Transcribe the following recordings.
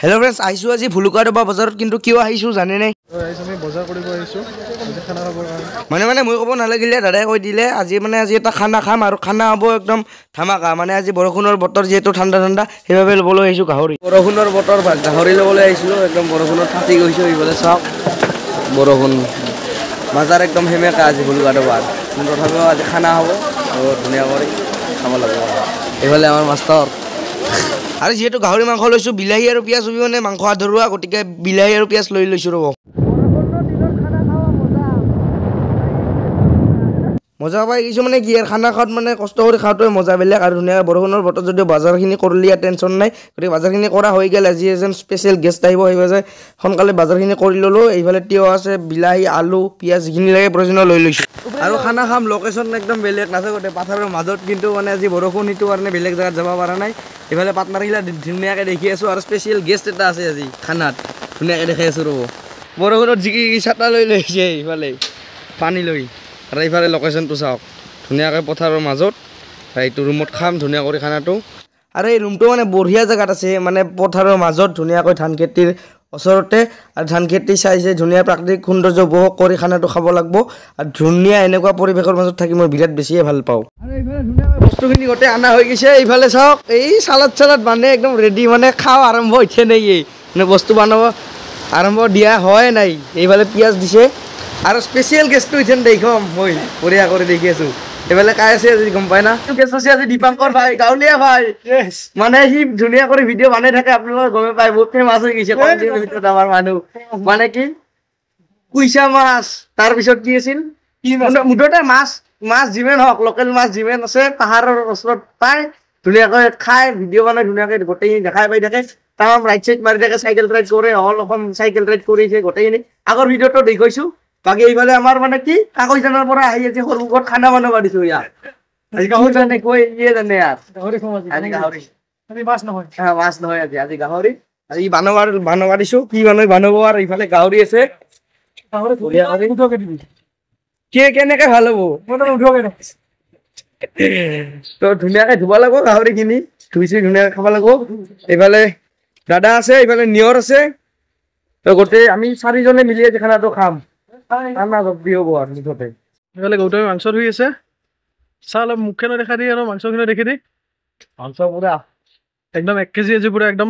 hello friends आइसु আজি ভুলুকাডবা বজাৰত কিন্তু কিয় আহিছো জানে নাই আমি বজাৰ কৰিব আহিছো আজি খানা খাবৰ কাৰণে মানে মই ক'ব নালাগিলে দাদাই কৈ দিলে আজি এটা খানা খাম আৰু খানা হ'ব একদম ধামাকা মানে আজি বৰষুণৰ বতৰ যেটো ঠাণ্ডা ঠাণ্ডা হেবাবে লবলৈ আহিছো গাহৰি বৰষুণৰ বতৰ গাহৰি লবলৈ আহিছিলো একদম বৰষুণত ফাটি গৈছো ইফালে চাওক বৰষুণ বাজাৰ একদম হেমেকা আজি ভুলুকাডবা তথাপিও আজি খানা হ'ব আৰু ধুনীয়া কৰি খাব লাগিব এইফালে আমাৰ মাষ্টাৰ আৰু যেহেতু গাহৰি মাংস লৈছো বিলাহী আৰু পিয়াজ উবিনে মাংস আধৰুৱা গটিকে বিলাহী আৰু পিয়াজ লৈ লৈছো ৰব মজা পাই কিছু মানে কি আৰু খানা খাওঁত মানে কষ্ট কৰি খাওঁটোৱে মজা বেলেগ আৰু ধুনীয়া বৰষুণৰ বতৰ যদি বজাৰখিনি কৰিলে টেনশ্যন নাই গতিকে বজাৰখিনি কৰা হৈ গ'ল আজি এজন স্পেচিয়েল গেষ্ট আহিব যে সোনকালে বজাৰখিনি কৰি ল'লো এইফালে তিয়হ আছে বিলাহী আলু পিয়াজ যিখিনি লাগে প্ৰয়োজনীয় লৈ লৈছো আৰু খানা খাম লোকেশ্যন একদম বেলেগ নাছে গোটেই পাথাৰৰ মাজত কিন্তু মানে আজি বৰষুণ ইটো কাৰণে বেলেগ জেগাত যাব পৰা নাই এইফালে পাৰ্টনাৰগিলা ধুনীয়াকৈ দেখি আছো আৰু স্পেচিয়েল গেষ্ট এটা আছে আজি খানাত ধুনীয়াকৈ দেখাই আছো ৰ'ব বৰষুণত জিকি ছাতা লৈ লৈছে এইফালে পানী লৈ আৰু এইফালে লোকেশ্যনটো চাওক ধুনীয়াকৈ পথাৰৰ মাজত এইটো ৰুমত খাম ধুনীয়া কৰি খানাটো আৰু এই ৰুমটো মানে বঢ়িয়া জেগাত আছে মানে পথাৰৰ মাজত ধুনীয়াকৈ ধান খেতিৰ ওচৰতে আৰু ধান খেতি চাইছে ধুনীয়া প্ৰাকৃতিক সৌন্দৰ্য উপভোগ কৰি খানাটো খাব লাগিব আৰু ধুনীয়া এনেকুৱা পৰিৱেশৰ মাজত থাকি মই বিৰাট বেছিয়ে ভাল পাওঁ আৰু এইফালে ধুনীয়াকৈ বস্তুখিনি গোটেই অনা হৈ গৈছে এইফালে চাওক এই চালাড মানে একদম ৰেডি মানে খাওঁ আৰম্ভ হৈছে নেকি মানে বস্তু বনাব আৰম্ভ দিয়া হয় নাই এইফালে পিঁয়াজ দিছে আৰু স্পেচিয়েল গেষ্টটো ইথেন দেখম মই বঢ়িয়া কৰি দেখি আছো এইফালে কাই আছে আজি গম পাই না গেষ্ট আছে আজি দীপাংকৰ ভাই গাঁৱলীয়া ভাই মানে সি ধুনীয়া কৰি ভিডিঅ' বনাই থাকে আপোনালোকে গমে পায় বহুত ফেমাছ হৈ গৈছে কম দিনৰ ভিতৰত আমাৰ মানুহ মানে কি কুইছা মাছ তাৰপিছত কি আছিল মুঠতে মাছ যিমান হওক লোকেল মাছ যিমান আছে পাহাৰৰ ওচৰত পাই ধুনীয়াকৈ খাই ভিডিঅ' বনাই ধুনীয়াকৈ গোটেইখিনি দেখাই পাই থাকে তামাম ৰাইড চাইড মাৰি থাকে চাইকেল ৰাইড কৰে অল অসম চাইকেল ৰাইড কৰিছে গোটেইখিনি আগৰ ভিডিঅ'টো দেখুৱাইছো বাকি এইফালে আমাৰ মানে কি কাকৈজানৰ পৰা আহি আছে সৰুমুখত খানা বনাব দিছো ইয়াৰ আজি গাহৰি জানে কৈ ইয়ে জানে ইয়াৰ গাহৰি খাম আজি গাহৰি আজি মাছ নহয় আজি গাহৰি আজি বানবা দিছো কি বানব আৰু এইফালে গাহৰি আছে কেনেকে ভাল হ'ব তো ধুনীয়াকে ধুব লাগিব গাহৰিখিনি ধুইছি ধুনীয়াকে খাব লাগিব এইফালে দাদা আছে এইফালে নিয়ৰ আছে তো গোটেই আমি চাৰিজনে মিলি আজি খানাটো খাম গৌতমে মাংস ধুই আছে চাহ অলপ মুখখনো দেখা দি আৰু মাংসখিনি দেখি দি মাংস পুৰা একদম 1 কেজি আজি পুৰা একদম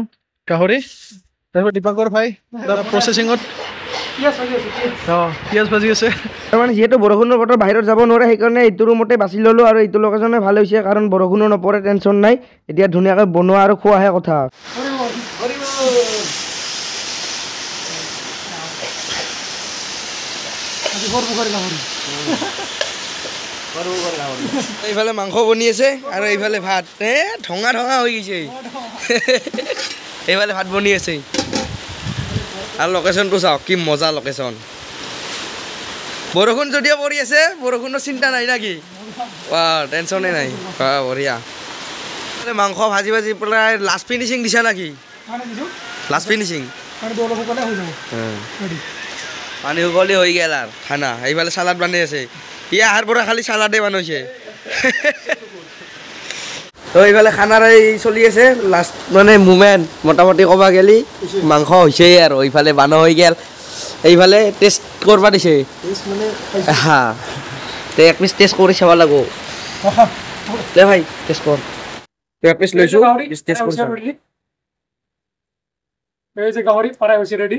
গাহৰি তাৰপৰা দীপাংকৰ ভাই প্ৰচেছিঙত পিঁয়াজ ভাজি আছে মানে যিহেতু বৰষুণৰ বতৰ বাহিৰত যাব নোৱাৰে সেইকাৰণে এইটো ৰুমতে বাছি ল'লো আৰু এইটো লোকেশ্যনে ভাল হৈছে কাৰণ বৰষুণো নপৰে টেনশ্যন নাই এতিয়া ধুনীয়াকৈ বনোৱা আৰু খোৱাহে কথা এইফালে মাংস বনি আছে আৰু এইফালে ভাত ঠঙা হৈ গৈছে এইফালে ভাত বনি আছে আৰু লোকেশ্যনটো চাওক কি মজা লোকেশ্যন বৰষুণ যদিও পৰি আছে বৰষুণৰ চিন্তা নাই নাকি টেনশ্যনে নাই বঢ়িয়া মাংস ভাজি পেলাই লাষ্ট ফিনিচিং দিছা নাকি লাষ্ট ফিনিচিং পানী শুকলি হৈ গেল আৰু খানা এইফালে চালাড বান্ধি আছে ই আহাৰ পৰা খালি চালাডে বনাইছে তো এইফালে খানাৰ চলি আছে লাষ্ট মানে মুমেণ্ট মোটামুটি ক'ব গেলি মাংস হৈছেই আৰু এইফালে বানো হৈ গেল এইফালে টেষ্ট কৰিব দিছে হা তে এক পিচ টেষ্ট কৰি চাব লাগিব দে ভাই টেষ্ট কৰ এক পিচ লৈছো টেষ্ট কৰি চাব এই যে গাহৰি ফ্ৰাই হৈছে ৰেডি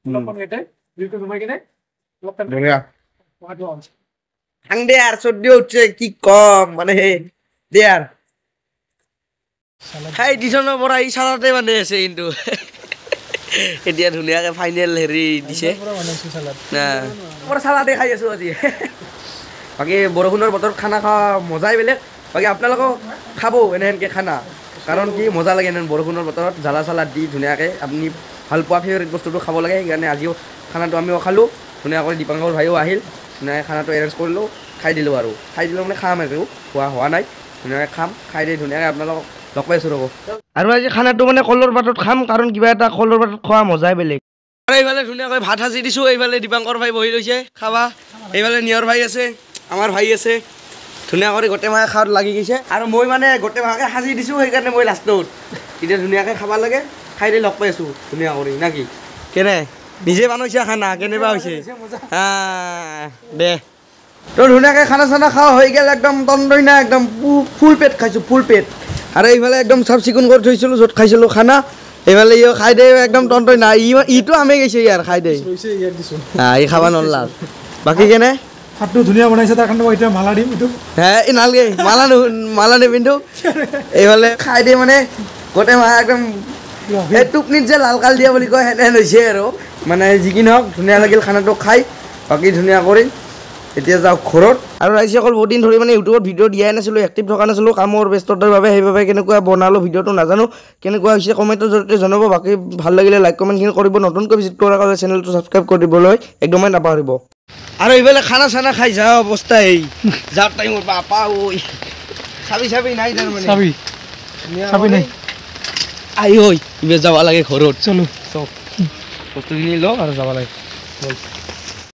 লম্পন গেটে দিলটো ঘুমাই কিনে লপন ধুনীয়া দে আৰ সদ্য উঠছে কি কম মানে দে আৰ খাই দিছনৰ পৰা এই চালাতে বান্ধি আছে কিন্তু এতিয়া ধুনীয়াকে ফাইনেল হেৰি দিছে চালাতে খাই আছো আজি বাকী বৰষুণৰ বতৰত খানা খোৱা মজাই বেলেগ বাকী আপোনালোকক খাব এনেহেনকৈ খানা কাৰণ কি মজা লাগে এনে বৰষুণৰ বতৰত জ্বালা চালা দি ধুনীয়াকৈ আপুনি ভাল পোৱা ফেভাৰিট বস্তুটো খাব লাগে সেইকাৰণে আজিও খানাটো আমিও খালোঁ ধুনীয়াকৈ দীপাংকৰ ভাইও আহিল ধুনীয়াকৈ খানাটো এৰেঞ্জ কৰিলোঁ খাই দিলোঁ মানে খাম আৰু হোৱা নাই ধুনীয়াকৈ খাম খাই দি ধুনীয়াকৈ আপোনালোকক লগ পাইছোঁ ৰ'ব আৰু আজি খানাটো মানে কলৰ পাতত খাম কাৰণ কিবা এটা কলৰ পাতত খোৱা মজাই বেলেগ আৰু এইফালে ধুনীয়াকৈ ভাত সাজি দিছোঁ এইফালে দীপাংকৰ ভাই বহি লৈছে খাবা এইফালে নিয়ৰ ভাই আছে আমাৰ ভাই আছে ধুনীয়া কৰি গোটেই মাহে খাওয়াত লাগি গৈছে আৰু মই মানে গোটেই মাহে সাজি দিছোঁ সেইকাৰণে মই লাষ্টত এতিয়া ধুনীয়াকৈ খাব লাগে খাই দে লগ পাই আছোঁ ধুনীয়া কৰি নাকি কেনে নিজে বনাইছা খানা কেনেবা হৈছে দে তো ধুনীয়াকৈ খানা চানা খোৱা হৈ গ'ল একদম তন্দইনা একদম ফুল পেট খাইছোঁ ফুল পেট আৰু এইফালে একদম চাফ চিকুণ কৰি থৈছিলোঁ য'ত খাইছিলোঁ খানা এইফালে ইও খাই দে একদম তন্দইনা ইটো আমি গৈছে ইয়াৰ খাই দে ই খাব নলা বাকী কেনে হাতটো ধুনীয়া বনাইছে তাৰ কাৰণে মই এতিয়া মালা দিম এইটো হে নালগে মালা নিপিন্ধো এইফালে খাই দে মানে গোটেই মাহ একদম এই টোপনিত যে লাল কাল দিয়া বুলি কয় সেনেহেন হৈছে আৰু মানে যি কি নহওক ধুনীয়া লাগিল খানাটো খাই বাকী ধুনীয়া কৰি এতিয়া যাওক ঘৰত আৰু ৰাইজসকল বহুত দিন ধৰি মানে ইউটিউবত ভিডিঅ' দিয়াই নাছিলোঁ এক্টিভ থকা নাছিলোঁ কামৰ ব্যস্ততাৰ বাবে সেইবাবে কেনেকুৱা বনালোঁ ভিডিঅ'টো নাজানো কেনেকুৱা হৈছে কমেণ্টৰ জৰিয়তে জনাব বাকী ভাল লাগিলে লাইক কমেণ্টখিনি কৰিব নতুনকৈ ভিজিট কৰাৰ কাৰণে চেনেলটো ছাবস্ক্ৰাইব কৰি দিবলৈ একদমেই নাপাহৰিব আৰু এইফালে খানা চানা খাই যাওঁ অৱস্থা এই যাৰ টাইমত বাপা ঐ চাবি নাই তাৰমানে চাবি নাই আহি ঐ এইবাৰ যাব লাগে ঘৰত চলো বস্তুখিনি লওঁ আৰু যাব লাগে